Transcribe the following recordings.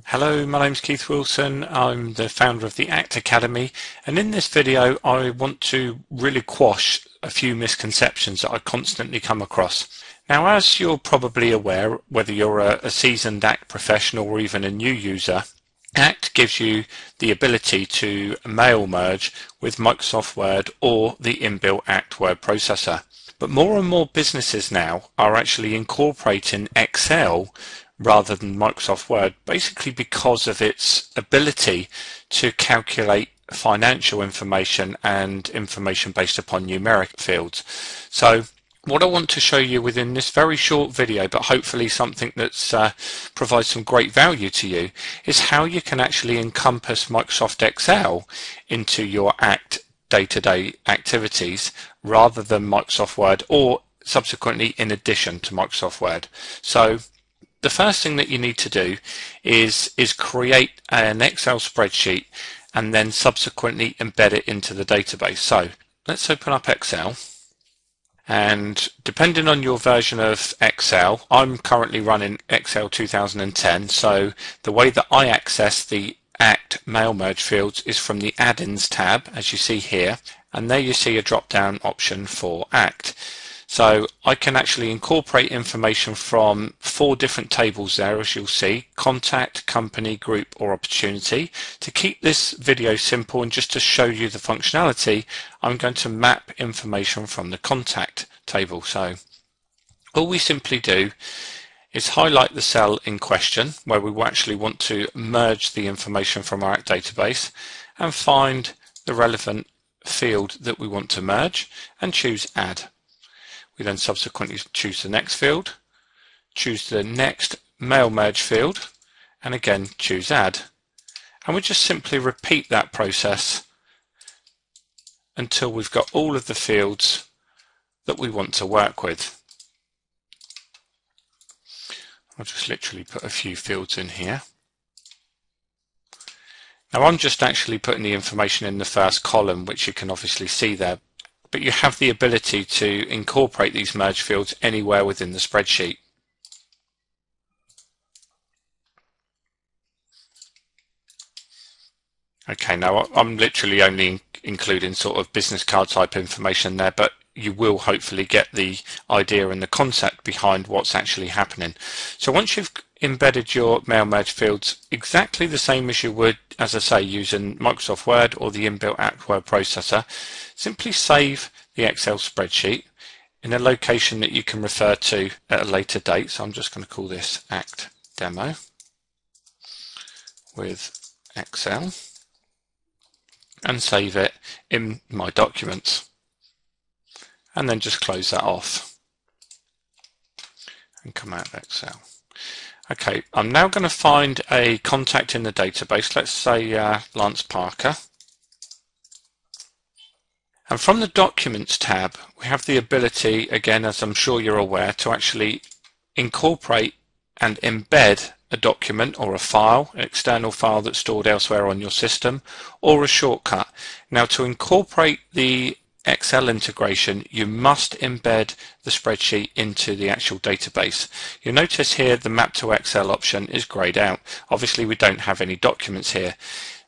Hello, my name's Keith Wilson. I'm the founder of the ACT Academy, and in this video I want to really quash a few misconceptions that I constantly come across. Now, as you're probably aware, whether you're a seasoned ACT professional or even a new user, ACT gives you the ability to mail merge with Microsoft Word or the inbuilt ACT word processor. But more and more businesses now are actually incorporating Excel rather than Microsoft Word, basically because of its ability to calculate financial information and information based upon numeric fields. So what I want to show you within this very short video, but hopefully something that provides some great value to you, is how you can actually encompass Microsoft Excel into your ACT day-to-day activities rather than Microsoft Word, or subsequently in addition to Microsoft Word. So the first thing that you need to do is create an Excel spreadsheet and then subsequently embed it into the database. So let's open up Excel, and depending on your version of Excel, I'm currently running Excel 2010, so the way that I access the ACT mail merge fields is from the add-ins tab, as you see here, and there you see a drop down option for ACT. So I can actually incorporate information from 4 different tables there, as you'll see: contact, company, group, or opportunity. To keep this video simple and just to show you the functionality, I'm going to map information from the contact table. So all we simply do is highlight the cell in question where we actually want to merge the information from our ACT database, and find the relevant field that we want to merge and choose Add. We then subsequently choose the next field, choose the next mail merge field, and again choose Add. And we just simply repeat that process until we've got all of the fields that we want to work with. I'll just literally put a few fields in here. Now I'm just actually putting the information in the first column, which you can obviously see there, but you have the ability to incorporate these merge fields anywhere within the spreadsheet. Okay, now I'm literally only including sort of business card type information there, but you will hopefully get the idea and the concept behind what's actually happening. So once you've embedded your mail merge fields exactly the same as you would, as I say, using Microsoft Word or the inbuilt ACT word processor, simply save the Excel spreadsheet in a location that you can refer to at a later date. So I'm just going to call this ACT demo with Excel and save it in my documents, and then just close that off and come out of Excel. Okay, I'm now going to find a contact in the database, let's say Lance Parker. And from the Documents tab, we have the ability, again, as I'm sure you're aware, to actually incorporate and embed a document or a file, an external file that's stored elsewhere on your system, or a shortcut. Now, to incorporate the Excel integration, you must embed the spreadsheet into the actual database. You'll notice here the Map to Excel option is grayed out. Obviously, we don't have any documents here.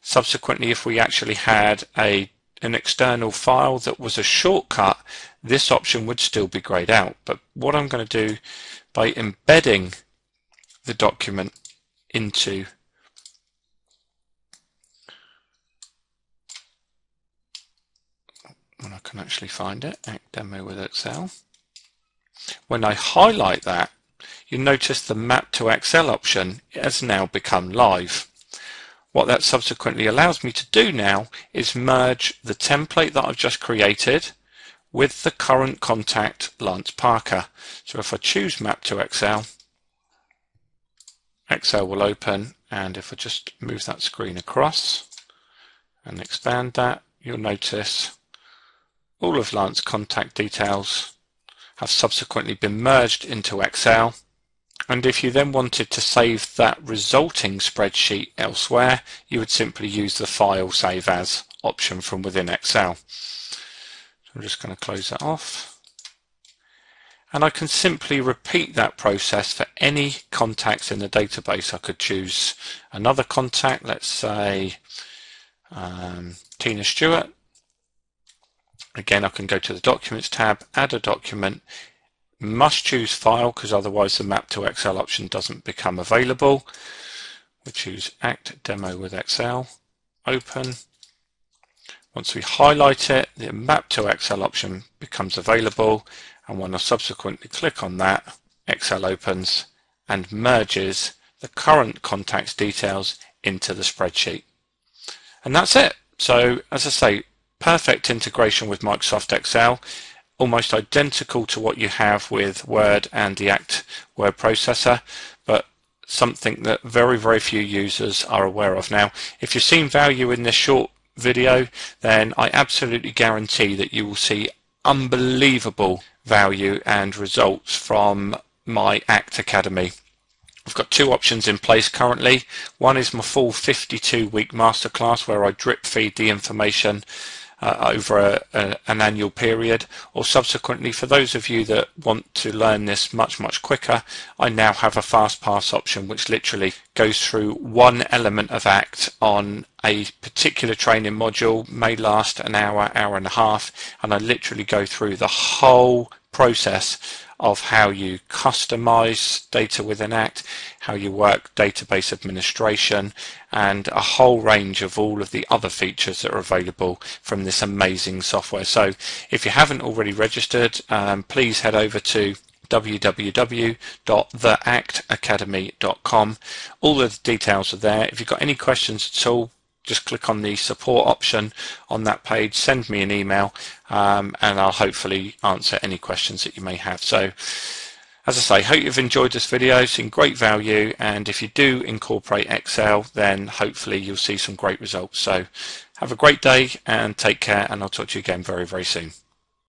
Subsequently, if we actually had an external file that was a shortcut, this option would still be grayed out. But what I'm going to do, by embedding the document into when I can actually find it, ACT demo with Excel. When I highlight that, you notice the Map to Excel option has now become live. What that subsequently allows me to do now is merge the template that I've just created with the current contact, Lance Parker. So if I choose Map to Excel, Excel will open, and if I just move that screen across and expand that, you'll notice all of Lance's contact details have subsequently been merged into Excel. And if you then wanted to save that resulting spreadsheet elsewhere, you would simply use the File Save As option from within Excel. So I'm just going to close that off. And I can simply repeat that process for any contacts in the database. I could choose another contact, let's say Tina Stewart. Again, I can go to the Documents tab, add a document, must choose File because otherwise the Map to Excel option doesn't become available. We choose Act Demo with Excel, open. Once we highlight it, the Map to Excel option becomes available, and when I subsequently click on that, Excel opens and merges the current contact's details into the spreadsheet. And that's it. So, as I say, perfect integration with Microsoft Excel, almost identical to what you have with Word and the Act word processor, but something that very, very few users are aware of. Now, if you've seen value in this short video, then I absolutely guarantee that you will see unbelievable value and results from my Act Academy. I've got two options in place currently. One is my full 52-week masterclass where I drip feed the information over an annual period, or subsequently, for those of you that want to learn this much quicker, I now have a fast pass option which literally goes through one element of Act on a particular training module, may last an hour, hour and a half, and I literally go through the whole process of how you customize data within Act, how you work database administration, and a whole range of all of the other features that are available from this amazing software. So if you haven't already registered, please head over to www.theactacademy.com. All of the details are there. If you've got any questions at all, just click on the support option on that page, send me an email, and I'll hopefully answer any questions that you may have. So, as I say, hope you've enjoyed this video, seen great value, and if you do incorporate Excel, then hopefully you'll see some great results. So, have a great day and take care, and I'll talk to you again very, very soon.